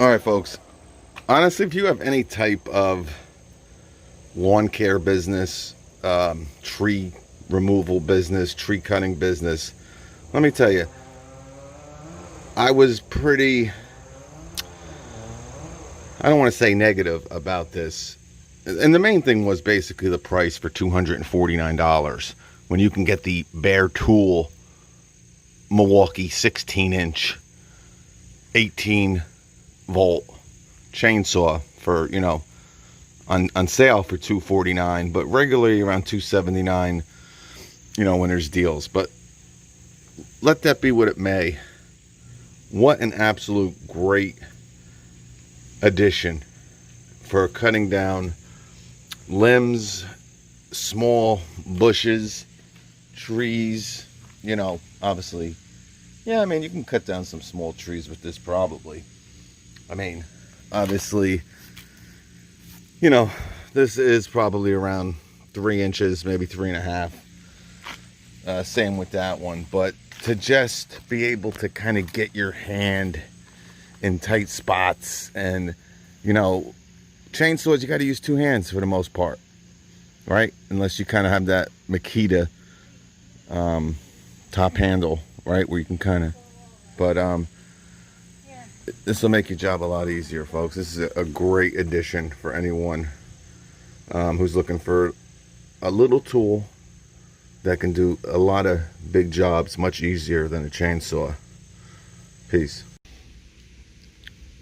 All right, folks. Honestly, if you have any type of lawn care business, tree removal business, tree cutting business, let me tell you, I was pretty, I don't want to say negative about this. And the main thing was basically the price for $249 when you can get the bare tool Milwaukee 16-inch 18-volt chainsaw for, you know, on sale for $249, but regularly around $279, you know, when there's deals. But let that be what it may. What an absolute great addition for cutting down limbs, small bushes, trees, you know, obviously. Yeah, I mean, you can cut down some small trees with this probably. I mean, obviously, you know, this is probably around 3 inches, maybe 3.5. Same with that one. But to just be able to kind of get your hand in tight spots, and, you know, chainsaws, you got to use 2 hands for the most part, right? Unless you kind of have that Makita top handle, right, where you can kind of, but this will make your job a lot easier, folks. This is a great addition for anyone who's looking for a little tool that can do a lot of big jobs much easier than a chainsaw. Peace.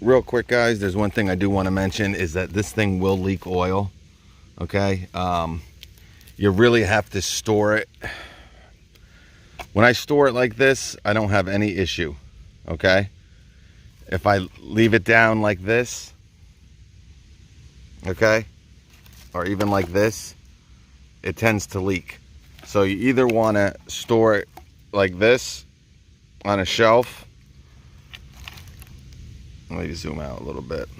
Real quick, guys, there's one thing I do want to mention, is that this thing will leak oil. Okay, you really have to store it. When I store it like this, I don't have any issue. Okay, if I leave it down like this, okay, or even like this, it tends to leak. So you either want to store it like this on a shelf. Let me zoom out a little bit.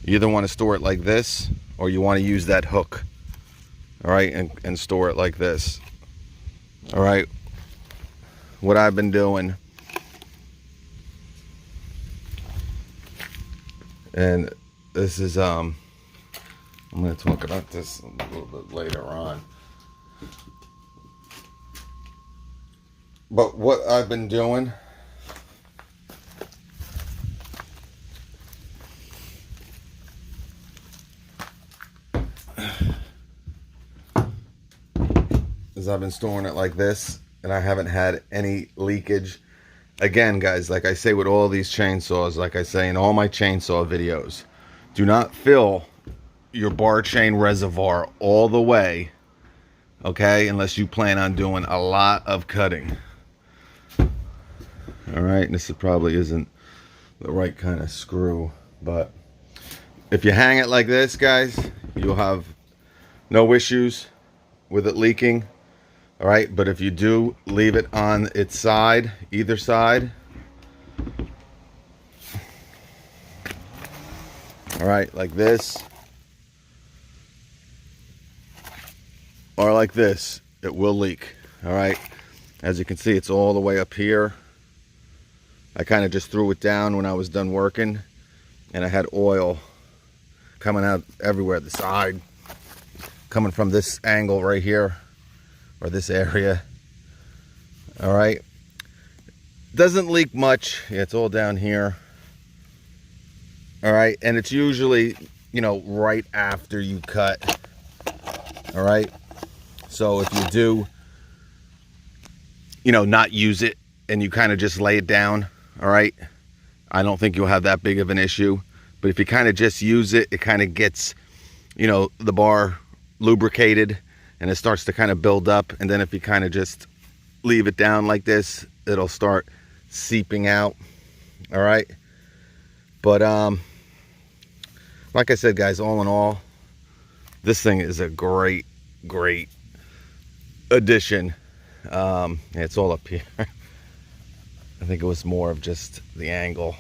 You either want to store it like this, or you want to use that hook, all right, and store it like this. All right, what I've been doing, and this is I'm going to talk about this a little bit later on, but what I've been doing is I've been storing it like this, and I haven't had any leakage. Again, guys, like I say with all these chainsaws, like I say in all my chainsaw videos, do not fill your bar chain reservoir all the way, okay, unless you plan on doing a lot of cutting. All right, this probably isn't the right kind of screw, but if you hang it like this, guys, you'll have no issues with it leaking. All right, but if you do leave it on its side, either side, all right, like this, or like this, it will leak. All right, as you can see, it's all the way up here. I kind of just threw it down when I was done working, and I had oil coming out everywhere, the side, coming from this angle right here, or this area. All right, doesn't leak much. Yeah, it's all down here. All right, and it's usually, you know, right after you cut. All right, so if you do, you know, not use it and you kind of just lay it down, all right, I don't think you'll have that big of an issue. But if you kind of just use it, it kind of gets, you know, the bar lubricated, and it starts to kind of build up. And then if you kind of just leave it down like this, it'll start seeping out. All right, but like I said, guys, all in all, this thing is a great addition. Yeah, it's all up here. I think it was more of just the angle,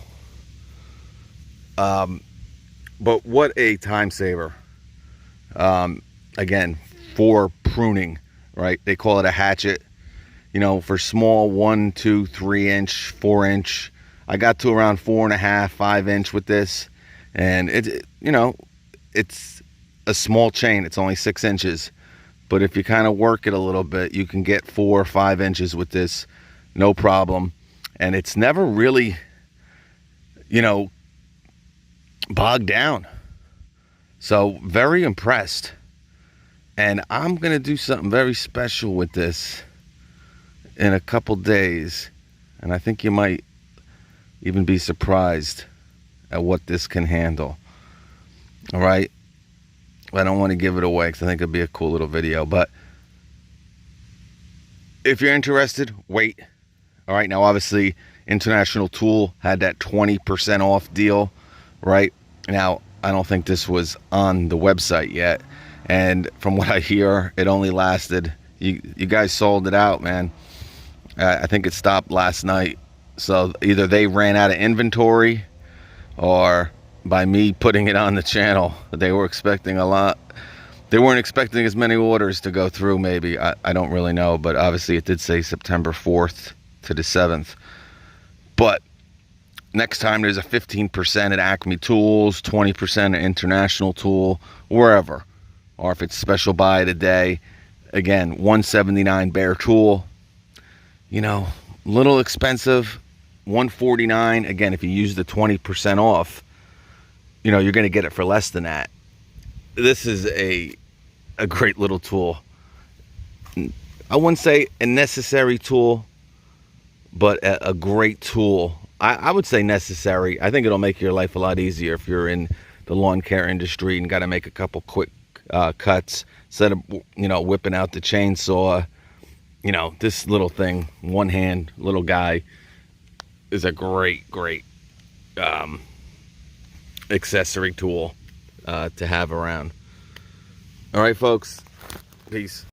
but what a time saver. Again, for pruning, right? They call it a hatchet, you know, for small 1, 2, 3 inch, 4 inch I got to around 4.5, 5 inch with this, and it's a small chain. It's only 6 inches, but if you kind of work it a little bit, you can get 4 or 5 inches with this, no problem. And it's never really, bogged down. So very impressed. And I'm gonna do something very special with this in a couple days, and I think you might even be surprised at what this can handle. All right, I don't want to give it away because I think it'd be a cool little video, but if you're interested, wait. All right, now obviously International Tool had that 20% off deal. Right now, I don't think this was on the website yet, and from what I hear, it only lasted, you guys sold it out, man. I think it stopped last night. So either they ran out of inventory, or by me putting it on the channel, they were expecting a lot. They weren't expecting as many orders to go through, maybe. I don't really know, but obviously it did say September 4th to the 7th. But next time there's a 15% at Acme Tools, 20% at International Tool, wherever. Or if it's special buy of the day, again, $179 bare tool. Little expensive, $149. Again, if you use the 20% off, you're going to get it for less than that. This is a great little tool. I wouldn't say a necessary tool, but a great tool. I would say necessary. I think it'll make your life a lot easier if you're in the lawn care industry and got to make a couple quick cuts instead of whipping out the chainsaw. This little thing, one hand little guy, is a great accessory tool to have around. All right, folks, peace.